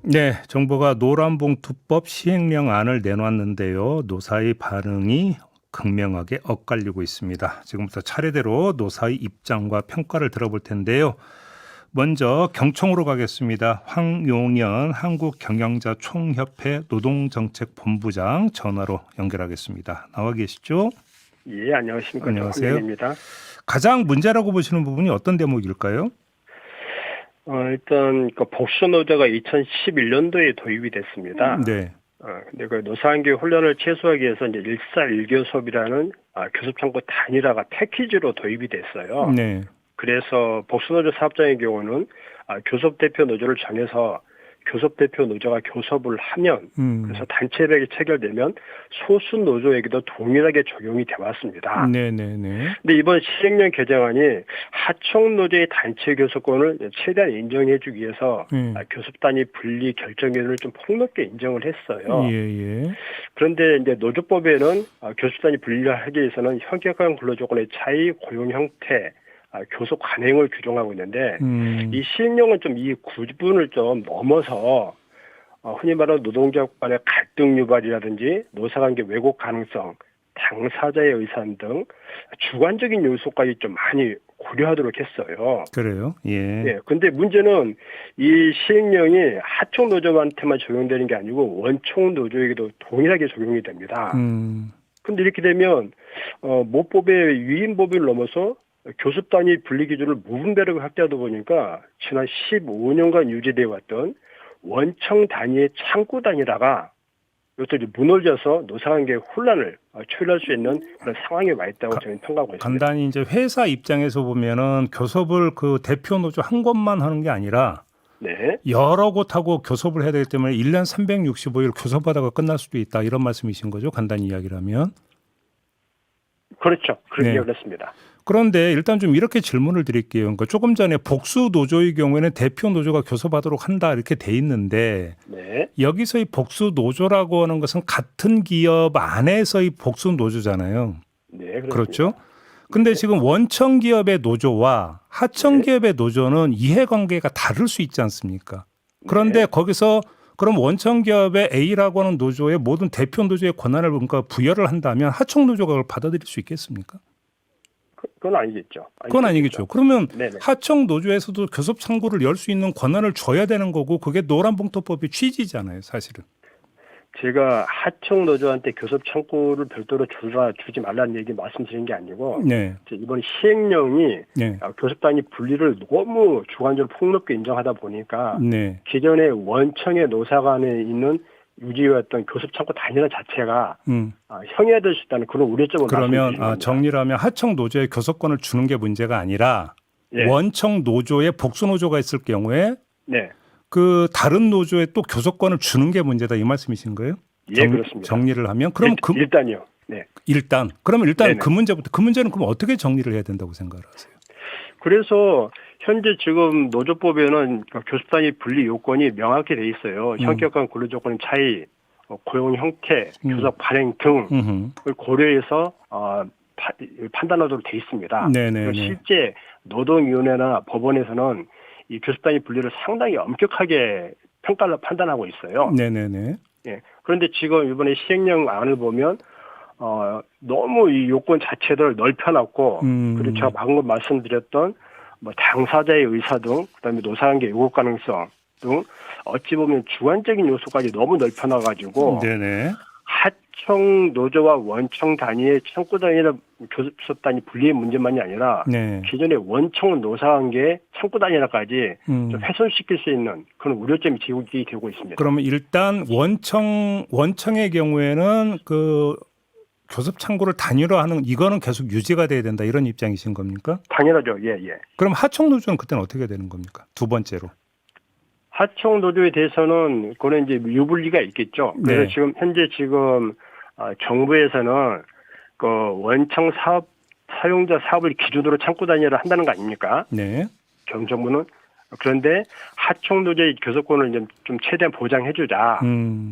네, 정부가 노란봉투법 시행령안을 내놨는데요. 노사의 반응이 극명하게 엇갈리고 있습니다. 지금부터 차례대로 노사의 입장과 평가를 들어볼 텐데요. 먼저 경총으로 가겠습니다. 황용연 한국경영자총협회 노동정책본부장 전화로 연결하겠습니다. 나와 계시죠? 예, 안녕하십니까. 안녕하세요. 황영입니다. 가장 문제라고 보시는 부분이 어떤 대목일까요? 일단 그 복수노조가 2011년도에 도입이 됐습니다. 네. 근데 그 노사관계 훈련을 최소화하기 위해서 이제 1사1교 수업이라는 교섭창구 단일화가 패키지로 도입이 됐어요. 네. 그래서 복수노조 사업장의 경우는 교섭대표 노조를 정해서 교섭대표 노조가 교섭을 하면 그래서 단체백이 체결되면 소수 노조에게도 동일하게 적용이 돼 왔습니다. 네네네. 근데 이번 시행령 개정안이 하청 노조의 단체 교섭권을 최대한 인정해주기 위해서 교섭 단위 분리 결정권을 좀 폭넓게 인정을 했어요. 예예. 그런데 이제 노조법에는 교섭 단위 분리하기 위해서는 현격한 근로조건의 차이, 고용 형태, 교섭 관행을 규정하고 있는데 이 시행령은 좀 이 구분을 좀 넘어서 흔히 말하는 노동자 간의 갈등 유발이라든지 노사관계 왜곡 가능성, 당사자의 의사 등 주관적인 요소까지 좀 많이 고려하도록 했어요. 그래요? 예. 예. 근데 문제는 이 시행령이 하청 노조한테만 적용되는 게 아니고 원청 노조에게도 동일하게 적용이 됩니다. 근데 이렇게 되면 모법의 위임법을 넘어서 교섭 단위 분리 기준을 무분별하게 확대하다 보니까 지난 15년간 유지되어 왔던 원청 단위의 창구 단위라가 이것도 이제 무너져서 노사관계 혼란을 초래할 수 있는 그런 상황에 와 있다고 저는 평가하고 있습니다. 간단히 이제 회사 입장에서 보면은 교섭을 그 대표 노조 한 곳만 하는 게 아니라 네. 여러 곳하고 교섭을 해야 되기 때문에 1년 365일 교섭하다가 끝날 수도 있다 이런 말씀이신 거죠? 간단히 이야기를 하면. 그렇죠. 그렇게 네. 어렵습니다. 그런데 일단 좀 이렇게 질문을 드릴게요. 그러니까 조금 전에 복수 노조의 경우에는 대표 노조가 교섭하도록 한다 이렇게 돼 있는데 네. 여기서의 복수 노조라고 하는 것은 같은 기업 안에서의 복수 노조잖아요. 네. 그렇습니다. 그렇죠? 근데 지금 원청 기업의 노조와 하청 기업의 노조는 이해관계가 다를 수 있지 않습니까? 그런데 거기서 그럼 원청 기업의 A라고 하는 노조의 모든 대표 노조의 권한을 뭔가 부여를 한다면 하청 노조가 그걸 받아들일 수 있겠습니까? 그건 아니겠죠. 그건 아니겠죠. 그러면 네네. 하청 노조에서도 교섭 창구를 열 수 있는 권한을 줘야 되는 거고 그게 노란봉투법의 취지잖아요, 사실은. 제가 하청 노조한테 교섭 창구를 별도로 주지 말라는 얘기 말씀드린 게 아니고 네. 이번 시행령이 네. 교섭 단위 분리를 너무 주관적으로 폭넓게 인정하다 보니까 네. 기존의 원청의 노사 간에 있는 유지해왔던 교섭 창구 단위화 자체가 형해될 수 있다는 그런 우려점을 그러면 말씀드린 겁니다. 정리를 하면 하청 노조에 교섭권을 주는 게 문제가 아니라 예. 원청 노조에 복수 노조가 있을 경우에 네. 그 다른 노조에 또 교섭권을 주는 게 문제다 이 말씀이신 거예요? 예, 그렇습니다. 정리를 하면 그럼 일단요. 네. 그러면 일단 네네. 그 문제는 그럼 어떻게 정리를 해야 된다고 생각을 하세요? 그래서 현재 지금 노조법에는 교섭 단위 분리 요건이 명확히 돼 있어요. 현격한 근로 조건의 차이, 고용 형태, 교섭 관행 등을 고려해서 판단하도록 돼 있습니다. 네네. 실제 노동위원회나 법원에서는 이 교섭 단위 분리를 상당히 엄격하게 판단하고 있어요. 네네네. 예. 그런데 지금 이번에 시행령 안을 보면 너무 이 요건 자체를 넓혀놨고 그리고 제가 방금 말씀드렸던 뭐 당사자의 의사 등 그다음에 노사관계 요구 가능성 등 어찌 보면 주관적인 요소까지 너무 넓혀놔가지고 네네. 하청 노조와 원청 단위의 창구 단위나 교섭 단위 분리의 문제만이 아니라 네. 기존의 원청 노사관계 창구 단위라까지 좀 훼손시킬 수 있는 그런 우려점이 제기되고 되고 있습니다. 그러면 일단 원청의 경우에는 그 교섭 창구를 단일화하는 이거는 계속 유지가 돼야 된다 이런 입장이신 겁니까? 당연하죠. 예, 예. 그럼 하청 노조는 그때는 어떻게 되는 겁니까? 두 번째로. 하청 노조에 대해서는 그거는 이제 유불리가 있겠죠. 그래서 네. 지금 현재 정부에서는 그 원청 사용자 사업을 기준으로 창구 단위를 한다는 거 아닙니까? 네. 정부는. 그런데 하청 노조의 교섭권을 이제 좀 최대한 보장해주자.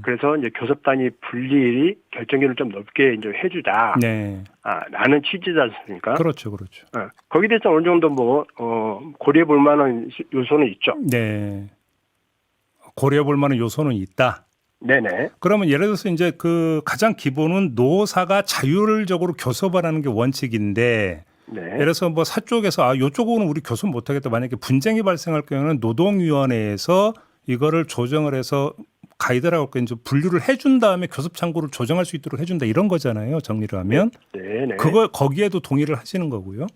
그래서 이제 교섭 단위 분리 결정권을 좀 넓게 이제 해주자. 네. 라는 취지지 않습니까? 그렇죠, 그렇죠. 거기에 대해서 어느 정도 고려해 볼 만한 요소는 있죠. 네. 고려해 볼 만한 요소는 있다. 네네. 그러면 예를 들어서 이제 그 가장 기본은 노사가 자율적으로 교섭을 하는 게 원칙인데 네. 예를 들어서 뭐 사쪽에서 요쪽으로는 우리 교섭 못 하겠다. 만약에 분쟁이 발생할 경우에는 노동위원회에서 이거를 조정을 해서 가이드라고 이제 분류를 해준 다음에 교섭 창구를 조정할 수 있도록 해준다 이런 거잖아요. 정리를 하면. 네네. 그걸 거기에도 동의를 하시는 거고요.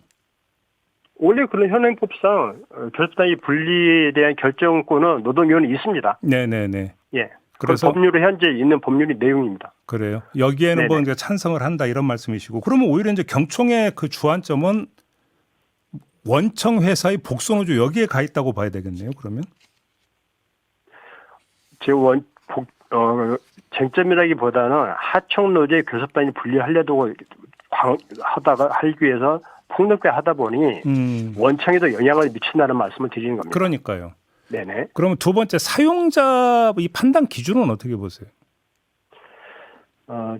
원래 그런 현행법상 교섭단위 분리에 대한 결정권은 노동위원회 있습니다. 네네네. 예. 그래서 법률에 현재 있는 법률이 내용입니다. 그래요. 여기에는 뭐 네네. 이제 찬성을 한다 이런 말씀이시고 그러면 오히려 이제 경총의 그 주안점은 원청 회사의 복선호조 여기에 가 있다고 봐야 되겠네요. 그러면. 쟁점이라기보다는 하청 노조의 교섭단위 분리하려고 하기 위해서 폭넓게 하다 보니 원청에도 영향을 미친다는 말씀을 드리는 겁니다. 그러니까요. 네네. 그러면 두 번째 사용자 이 판단 기준은 어떻게 보세요?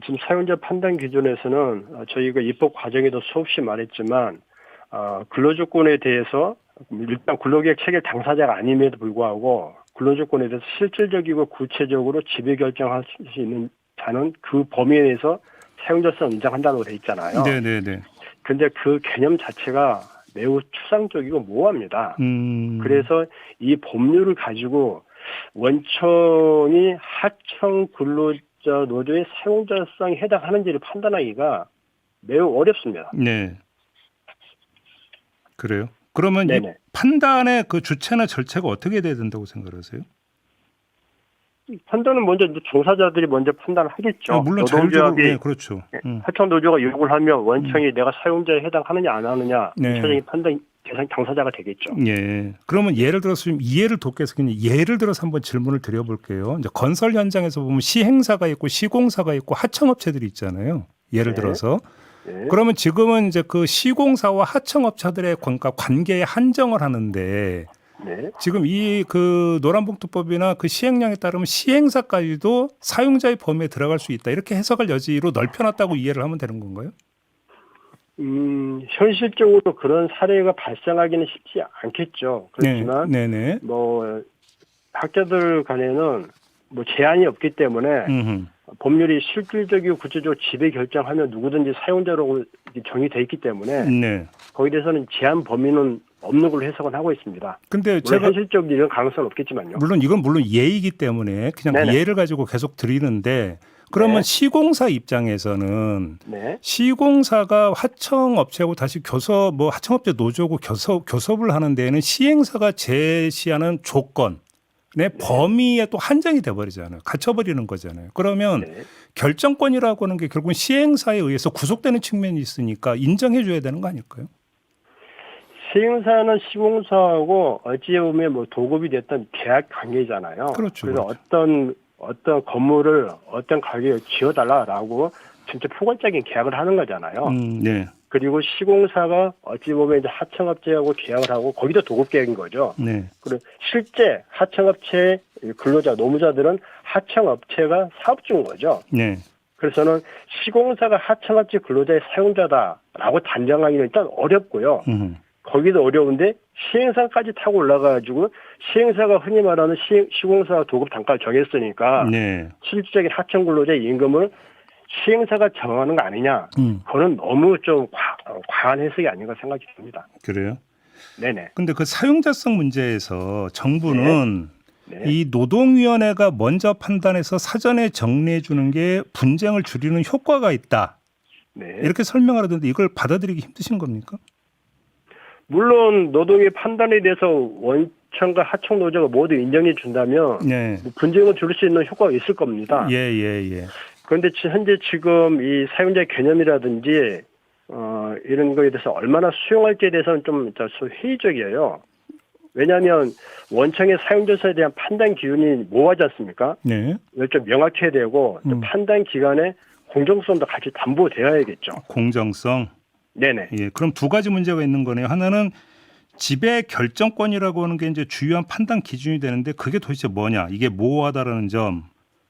지금 사용자 판단 기준에서는 저희가 입법 과정에도 수없이 말했지만 근로조건에 대해서 일단 근로계약 체결 당사자가 아님에도 불구하고 근로조건에 대해서 실질적이고 구체적으로 지배 결정할 수 있는 자는 그 범위 내에서 사용자성 인정한다고 돼 있잖아요. 네네네. 근데 그 개념 자체가 매우 추상적이고 모호합니다. 그래서 이 법률을 가지고 원청이 하청 근로자 노조의 사용자성에 해당하는지를 판단하기가 매우 어렵습니다. 네. 그래요. 그러면 네네. 이 판단의 그 주체나 절차가 어떻게 돼야 된다고 생각하세요? 판단은 먼저 이제 종사자들이 먼저 판단을 하겠죠. 물론 자율적으로 노동조합이 네, 그렇죠. 하청 노조가 요구를 하면 원청이 내가 사용자에 해당하느냐 안 하느냐 네. 최종적인 판단 대상 당사자가 되겠죠. 예. 그러면 예를 들어서 좀 이해를 돕기 위해서 그냥 예를 들어서 한번 질문을 드려볼게요. 이제 건설 현장에서 보면 시행사가 있고 시공사가 있고 하청업체들이 있잖아요. 예를 네. 들어서 네. 그러면 지금은 이제 그 시공사와 하청업체들의 관계에 한정을 하는데 네. 지금 이 그 노란봉투법이나 그 시행령에 따르면 시행사까지도 사용자의 범위에 들어갈 수 있다 이렇게 해석할 여지로 넓혀놨다고 이해를 하면 되는 건가요? 현실적으로 그런 사례가 발생하기는 쉽지 않겠죠. 그렇지만 네네. 뭐 학자들 간에는 뭐 제한이 없기 때문에 법률이 실질적이고 구체적으로 지배 결정하면 누구든지 사용자로 정의되어 있기 때문에 네. 거기에 대해서는 제한 범위는 없는 걸로 해석은 하고 있습니다. 근데 물론 제가 현실적인 이런 가능성은 없겠지만요. 물론 이건 예이기 때문에 그냥 네네. 예를 가지고 계속 드리는데 그러면 네. 시공사 입장에서는 네. 시공사가 하청업체하고 다시 하청업체 노조고 교섭을 하는 데에는 시행사가 제시하는 조건의 범위에 또 한정이 돼버리잖아요. 갇혀버리는 거잖아요. 그러면 네. 결정권이라고 하는 게 결국은 시행사에 의해서 구속되는 측면이 있으니까 인정해 줘야 되는 거 아닐까요? 시행사는 시공사하고 어찌 보면 뭐 도급이 됐던 계약 관계잖아요. 그렇죠. 그래서 그렇죠. 어떤 건물을 어떤 가격에 지어달라라고 진짜 포괄적인 계약을 하는 거잖아요. 네. 그리고 시공사가 어찌 보면 이제 하청업체하고 계약을 하고 거기도 도급 계약인 거죠. 네. 그리고 실제 하청업체 근로자, 노무자들은 하청업체가 사업주인 거죠. 네. 그래서는 시공사가 하청업체 근로자의 사용자다라고 단정하기는 일단 어렵고요. 거기도 어려운데 시행사까지 타고 올라가가지고 시행사가 흔히 말하는 시공사 도급 단가를 정했으니까 네. 실질적인 하청 근로자의 임금을 시행사가 정하는 거 아니냐. 그거는 너무 좀 과한 해석이 아닌가 생각이 듭니다. 그래요? 네네. 근데 그 사용자성 문제에서 정부는 네. 이 노동위원회가 먼저 판단해서 사전에 정리해 주는 게 분쟁을 줄이는 효과가 있다. 네. 이렇게 설명을 하던데 이걸 받아들이기 힘드신 겁니까? 물론 노동의 판단에 대해서 원청과 하청 노조가 모두 인정해 준다면 네. 분쟁을 줄일 수 있는 효과가 있을 겁니다. 예. 그런데 현재 지금 이 사용자 개념이라든지 이런 거에 대해서 얼마나 수용할지에 대해서는 좀 회의적이에요. 왜냐하면 원청의 사용자서에 대한 판단 기준이 모호하지 않습니까? 네. 이걸 좀 명확해야 되고 또 판단 기관의 공정성도 같이 담보되어야겠죠. 공정성. 네네. 예. 그럼 두 가지 문제가 있는 거네요. 하나는 지배 결정권이라고 하는 게 이제 주요한 판단 기준이 되는데 그게 도대체 뭐냐? 이게 모호하다라는 점.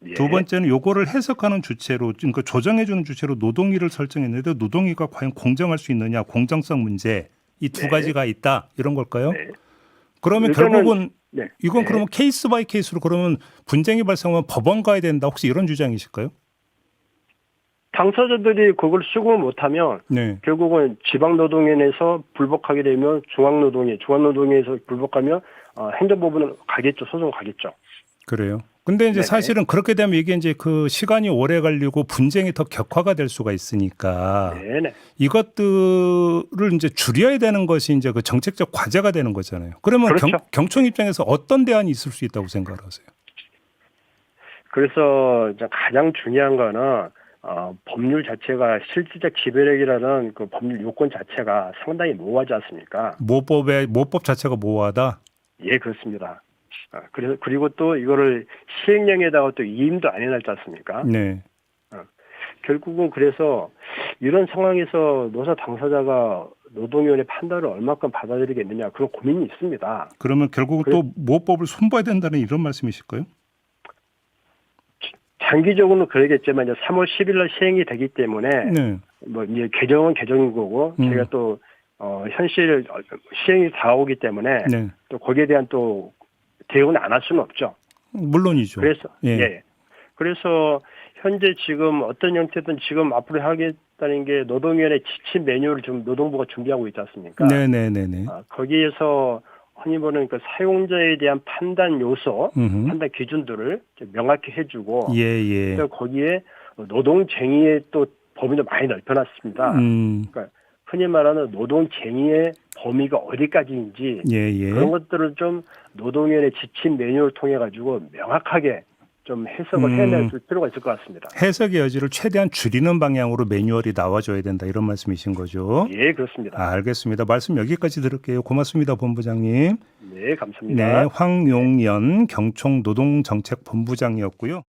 예. 두 번째는 요거를 해석하는 주체로 그러니까 조정해주는 주체로 노동위를 설정했는데 노동위가 과연 공정할 수 있느냐 공정성 문제 이 두 네. 가지가 있다 이런 걸까요? 네. 그러면 일단은- 결국은 네. 이건 네. 그러면 케이스 바이 케이스로 그러면 분쟁이 발생하면 법원 가야 된다. 혹시 이런 주장이실까요? 당사자들이 그걸 수긍을 못하면 네. 결국은 지방노동위원회에서 불복하게 되면 중앙노동위에서 불복하면 행정법원은 가겠죠. 소송 가겠죠. 그래요. 근데 이제 네네. 사실은 그렇게 되면 이게 이제 그 시간이 오래 걸리고 분쟁이 더 격화가 될 수가 있으니까 네네. 이것들을 이제 줄여야 되는 것이 이제 그 정책적 과제가 되는 거잖아요. 그러면 그렇죠. 경총 입장에서 어떤 대안이 있을 수 있다고 생각하세요? 그래서 이제 가장 중요한 거는 법률 자체가 실질적 지배력이라는 그 법률 요건 자체가 상당히 모호하지 않습니까? 모법 자체가 모호하다. 예, 그렇습니다. 그리고 또 이거를 시행령에다가 또 위임도 안 해놨지 않습니까? 네. 결국은 그래서 이런 상황에서 노사 당사자가 노동위원회 판단을 얼마큼 받아들이겠느냐 그런 고민이 있습니다. 그러면 결국은 또 모법을 손봐야 된다는 이런 말씀이실까요? 장기적으로는 그러겠지만 이제 3월 10일 날 시행이 되기 때문에 네. 뭐 이제 개정은 개정인 거고 제가 또 현실 시행이 다가오기 때문에 네. 또 거기에 대한 또 대응은 안 할 수는 없죠. 물론이죠. 그래서 예. 그래서 현재 지금 어떤 형태든 지금 앞으로 하겠다는 게 노동위원회 지침 매뉴얼을 지금 노동부가 준비하고 있지 않습니까? 네네네네. 거기에서 흔히 보는 그 사용자에 대한 판단 요소, 판단 기준들을 좀 명확히 해주고, 예. 또 거기에 노동쟁의의 또 범위도 많이 넓혀놨습니다. 그러니까 흔히 말하는 노동쟁의의 범위가 어디까지인지 예. 그런 것들을 좀 노동위원회 지침 매뉴얼을 통해 가지고 명확하게 좀 해석을 해낼 필요가 있을 것 같습니다. 해석의 여지를 최대한 줄이는 방향으로 매뉴얼이 나와줘야 된다 이런 말씀이신 거죠? 예, 그렇습니다. 알겠습니다. 말씀 여기까지 들을게요. 고맙습니다, 본부장님. 네, 감사합니다. 네, 황용연 경총노동정책본부장이었고요.